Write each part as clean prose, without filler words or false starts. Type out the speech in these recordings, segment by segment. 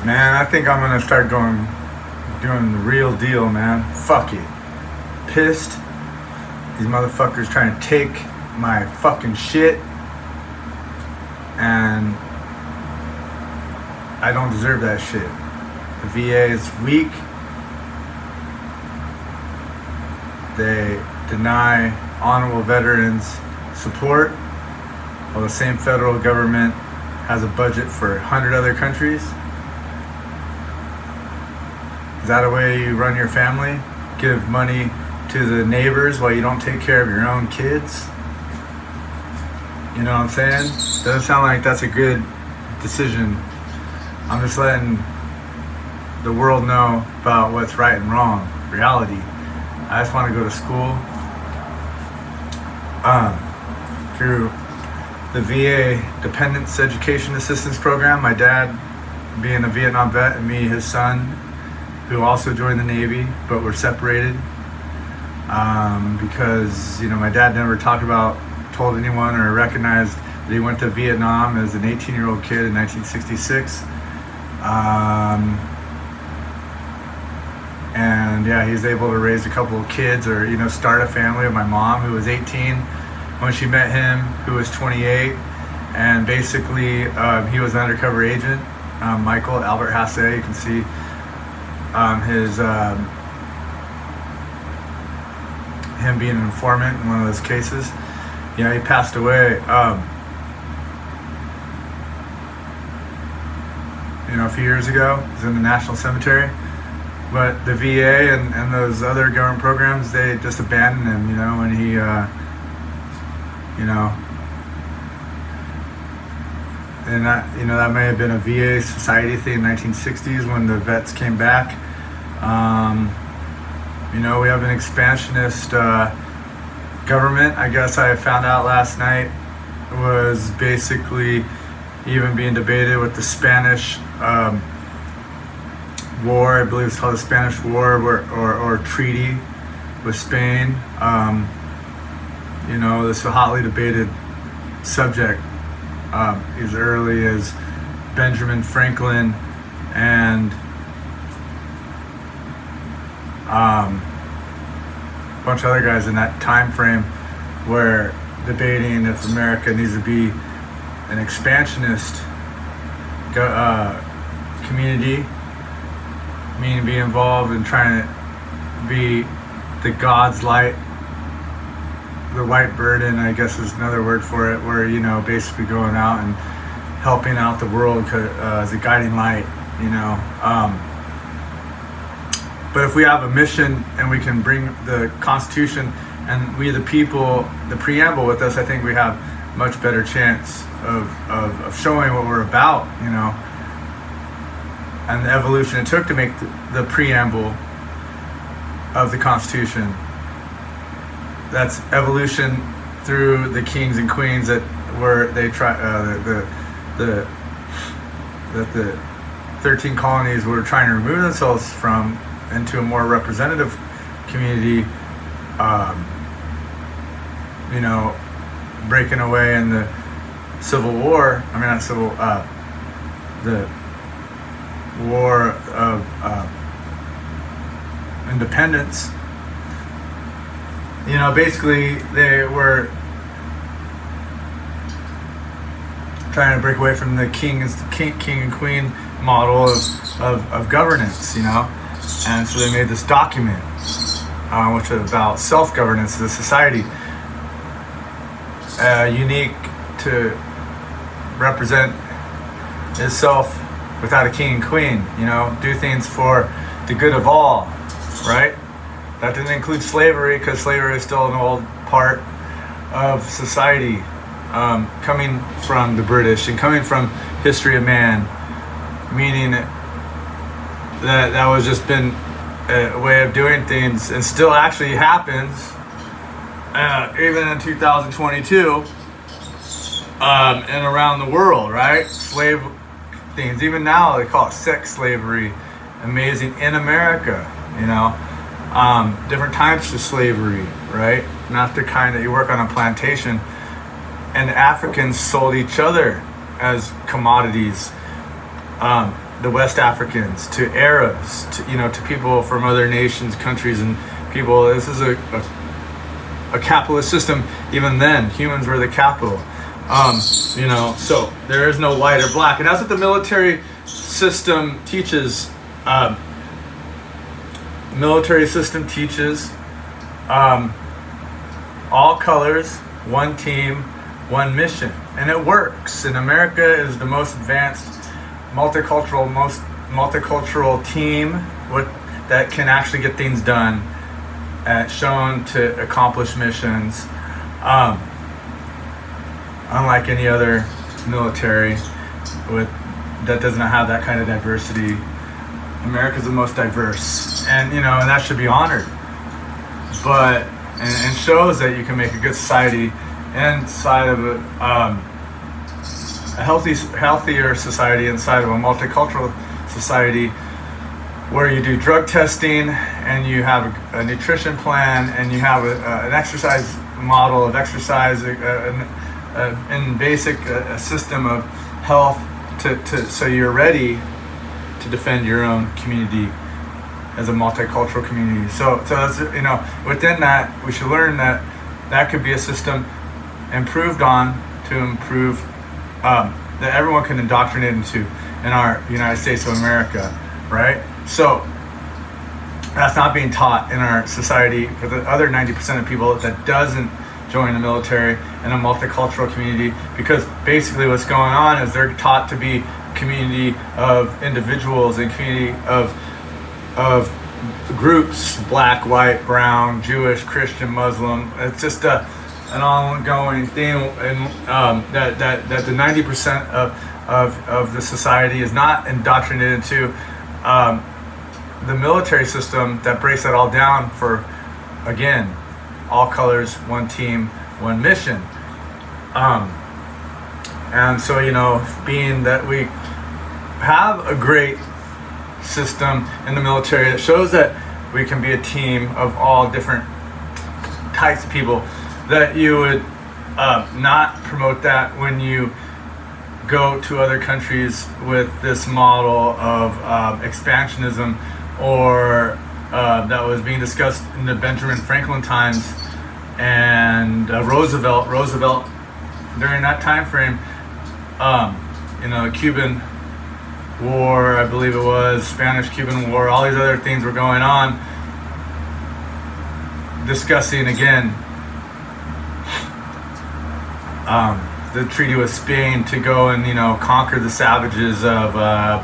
Man, I think I'm gonna start doing the real deal, man. Fuck it. Pissed. These motherfuckers trying to take my fucking shit. And I don't deserve that shit. The VA is weak. They deny honorable veterans support, while the same federal government has a budget for 100 other countries. Is that a way you run your family? Give money to the neighbors while you don't take care of your own kids? You know what I'm saying? Doesn't sound like that's a good decision. I'm just letting the world know about what's right and wrong, reality. I just want to go to school. Through the VA Dependents Education Assistance Program, my dad being a Vietnam vet, and me, his son, who also joined the Navy, but were separated because, you know, my dad never told anyone or recognized that he went to Vietnam as an 18-year-old kid in 1966. And yeah, he's able to raise a couple of kids, or, you know, start a family with my mom, who was 18 when she met him, who was 28. And basically, he was an undercover agent, Michael Albert Hassay. You can see him being an informant in one of those cases. You know, he passed away, you know, a few years ago. He's in the National Cemetery. But the VA and those other government programs, they just abandoned him, you know, when he, you know, and that, you know, that may have been a VA society thing in the 1960s when the vets came back. You know, we have an expansionist government. I guess I found out last night was basically even being debated with the Spanish war. I believe it's called the Spanish War, or treaty with Spain. You know, this is a hotly debated subject as early as Benjamin Franklin and a bunch of other guys in that time frame were debating if America needs to be an expansionist community, meaning be involved in trying to be the God's light, the white burden, I guess is another word for it, where, you know, basically going out and helping out the world as a guiding light, you know. But if we have a mission and we can bring the Constitution and we the people, the preamble with us, I think we have much better chance of showing what we're about, you know, and the evolution it took to make the preamble of the Constitution. That's evolution through the kings and queens that were the 13 colonies were trying to remove themselves from into a more representative community. You know, breaking away in the Civil War. I mean, not civil. The War of Independence. You know, basically they were trying to break away from the king and queen model of governance, you know, and so they made this document, which is about self-governance of the society, unique to represent itself without a king and queen, you know, do things for the good of all, right? That didn't include slavery, because slavery is still an old part of society, coming from the British and coming from history of man, meaning that was just been a way of doing things, and still actually happens even in 2022 and around the world, right? Slave things, even now they call it sex slavery, amazing in America, you know. Different types of slavery, right? Not the kind that you work on a plantation. And Africans sold each other as commodities. the West Africans, to Arabs, to, to people from other nations, countries, and people. This is a capitalist system. Even then, humans were the capital. So there is no white or black, and that's what the military system teaches. Military system teaches all colors, one team, one mission, and it works. And America is the most advanced multicultural team that can actually get things done, shown to accomplish missions, unlike any other military that doesn't have that kind of diversity. America's the most diverse, and and that should be honored. But and shows that you can make a good society inside of a healthier society inside of a multicultural society, where you do drug testing and you have a nutrition plan and you have an exercise model of exercise, in basic a system of health so you're ready to defend your own community as a multicultural community. So that's, within that, we should learn that could be a system improved on to improve, that everyone can indoctrinate into in our United States of America, right? So that's not being taught in our society for the other 90% of people that doesn't join the military in a multicultural community, because basically what's going on is they're taught to be community of individuals and community of groups, black, white, brown, Jewish, Christian, Muslim. It's just an ongoing thing, and that the 90% of the society is not indoctrinated into the military system that breaks that all down for, again, all colors, one team, one mission. And so, being that we have a great system in the military that shows that we can be a team of all different types of people, that you would not promote that when you go to other countries with this model of expansionism, or that was being discussed in the Benjamin Franklin times and Roosevelt during that time frame. Cuban War, I believe it was, Spanish-Cuban War, all these other things were going on, discussing again the treaty with Spain to go and conquer the savages of the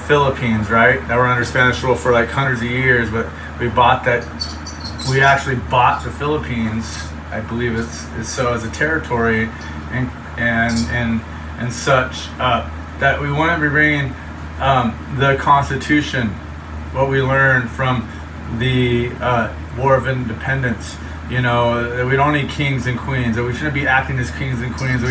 Philippines, right? That were under Spanish rule for like hundreds of years, but we actually bought the Philippines, I believe it's so, as a territory, and such, that we want to be bringing the Constitution, what we learned from the War of Independence, that we don't need kings and queens, that we shouldn't be acting as kings and queens.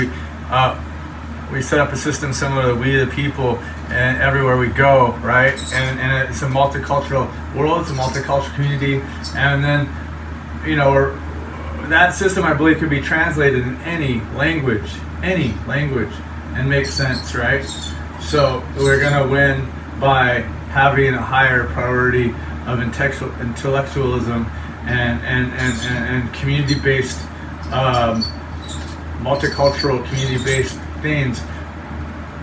We set up a system similar to We the People, and everywhere we go, right? And it's a multicultural world, it's a multicultural community, and then that system, I believe, could be translated in any language, and make sense, right? So we're gonna win by having a higher priority of intellectualism and community-based, multicultural, community-based things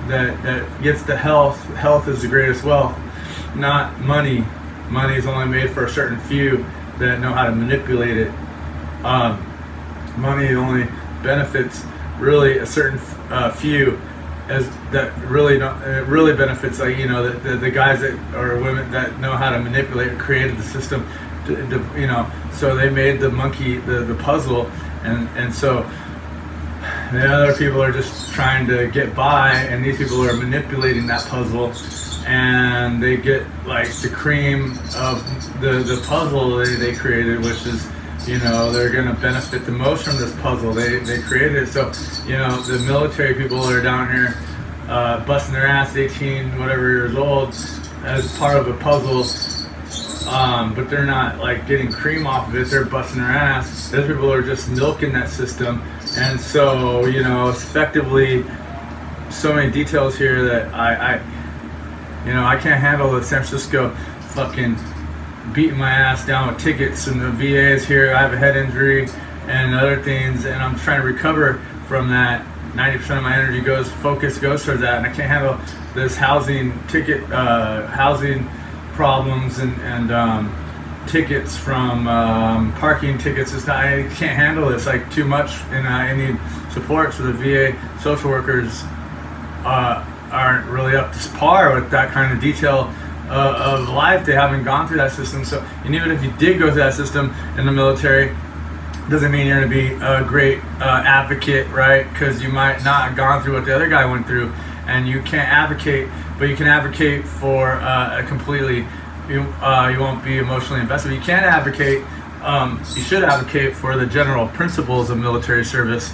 that gets the health. Health is the greatest wealth, not money. Money is only made for a certain few that know how to manipulate it. Money only benefits really a certain few, as that really don't. It really benefits the guys that or women that know how to manipulate and created the system. So they made the monkey the puzzle, and so the other people are just trying to get by, and these people are manipulating that puzzle, and they get like the cream of the puzzle they created, which is they're going to benefit the most from this puzzle. They created it. So the military people are down here busting their ass, 18 whatever years old, as part of a puzzle, but they're not like getting cream off of it. They're busting their ass. Those people are just milking that system, and so effectively so many details here that I I can't handle the San Francisco fucking beating my ass down with tickets, and the VA is here. I have a head injury and other things, and I'm trying to recover from that. 90% of my energy focus goes towards that, and I can't handle this housing problems and tickets from parking tickets. I can't handle this like too much, and I need support. So the VA social workers aren't really up to par with that kind of detail of life. They haven't gone through that system. So, and even if you did go through that system in the military, doesn't mean you're going to be a great advocate, right? Because you might not have gone through what the other guy went through, and you can't advocate, but you can advocate for a completely, you won't be emotionally invested. You can advocate, you should advocate for the general principles of military service.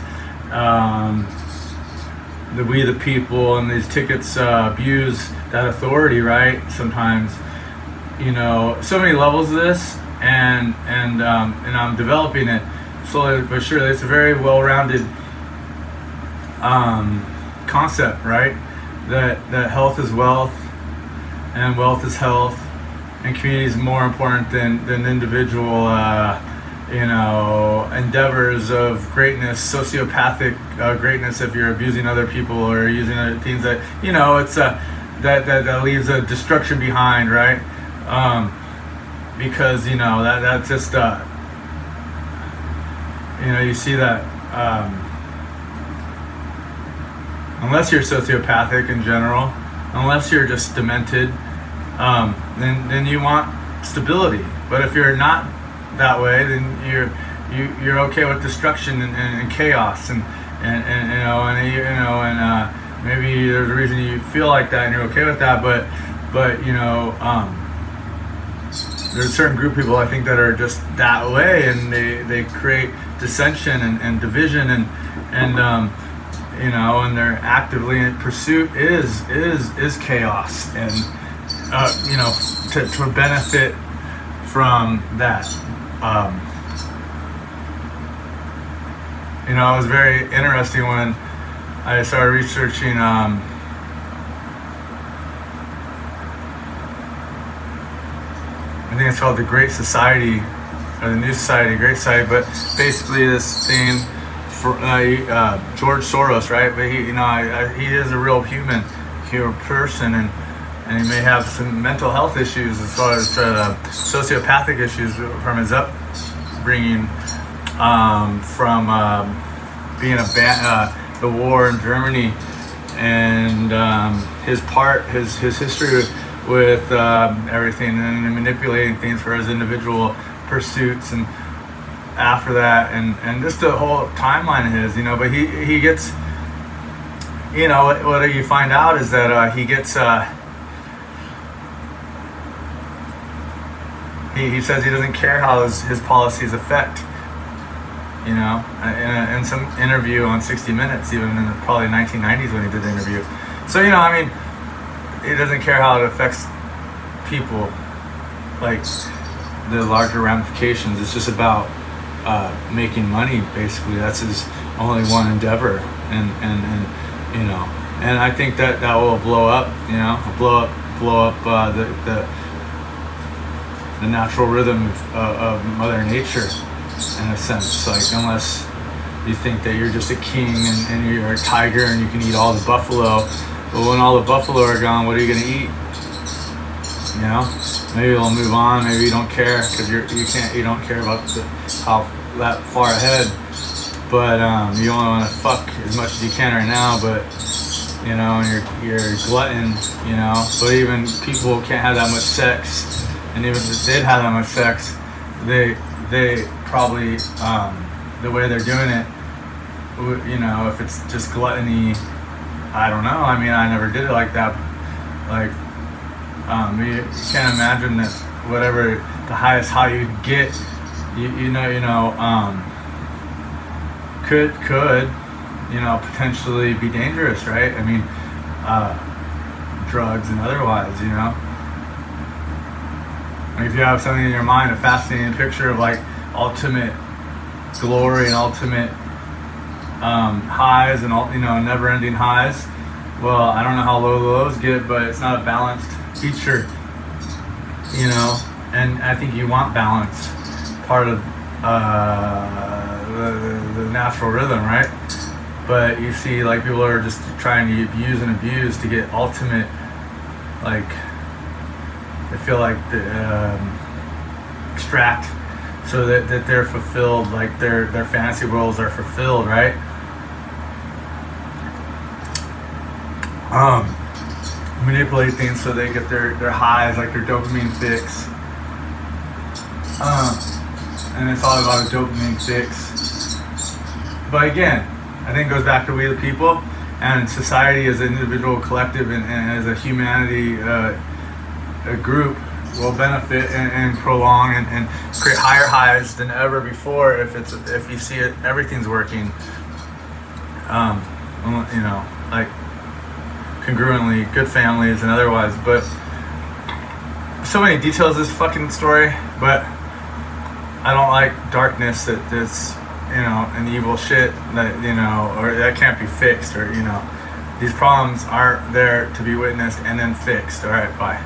We the people, and these tickets abuse that authority, right? Sometimes, so many levels of this, and I'm developing it slowly but surely. It's a very well-rounded concept, right? That health is wealth, and wealth is health, and community is more important than individual endeavors of greatness, sociopathic greatness. If you're abusing other people or using other things that it's that leaves a destruction behind, right? Because that's just you see that unless you're sociopathic in general, unless you're just demented, then you want stability. But if you're not that way, then you're okay with destruction and chaos and maybe there's a reason you feel like that and you're okay with that, but there's a certain group of people, I think, that are just that way, and they create dissension and division and they're actively in pursuit is chaos, and to benefit from that. It was very interesting when I started researching I think it's called the Great Society, or the New Society, Great Society, but basically this thing for George Soros, right? But he is a real human person, and he may have some mental health issues as far as sociopathic issues from his upbringing, from being the war in Germany, and his history with everything, and manipulating things for his individual pursuits, and after that, and just the whole timeline of his, but he gets, what you find out is that he gets he says he doesn't care how his policies affect, in some interview on 60 Minutes, even in probably 1990s when he did the interview. So, he doesn't care how it affects people, like the larger ramifications. It's just about making money, basically. That's his only one endeavor, and I think that will blow up, blow up the natural rhythm of Mother Nature, in a sense. Like, unless you think that you're just a king and you're a tiger and you can eat all the buffalo. But when all the buffalo are gone, what are you going to eat? Maybe they'll move on. Maybe you don't care because you don't care about how that far ahead. But you only want to fuck as much as you can right now. But and you're a glutton. But even people can't have that much sex. And even if they did have that much sex, they probably the way they're doing it, if it's just gluttony. I don't know. I mean, I never did it like that. Like, you can't imagine that whatever the highest high you get, could potentially be dangerous, right? I mean, drugs and otherwise, Like, if you have something in your mind, a fascinating picture of like ultimate glory and ultimate highs and all, never-ending highs, well, I don't know how low the lows get, but it's not a balanced feature, you know. And I think you want balance, part of the natural rhythm, right? But you see, like, people are just trying to use and abuse to get ultimate, like, they feel like the extract, so that they're fulfilled, like their fantasy worlds are fulfilled, right? Manipulate things so they get their highs, like their dopamine fix. And it's all about a dopamine fix. But again, I think it goes back to we the people and society as an individual, collective, and as a humanity, a group will benefit and prolong and create higher highs than ever before if you see it, everything's working. You know, like congruently, good families and otherwise. But so many details of this fucking story, but I don't like darkness that's, you know, and evil shit that, you know, or that can't be fixed, or, you know, these problems are there to be witnessed and then fixed. All right, bye.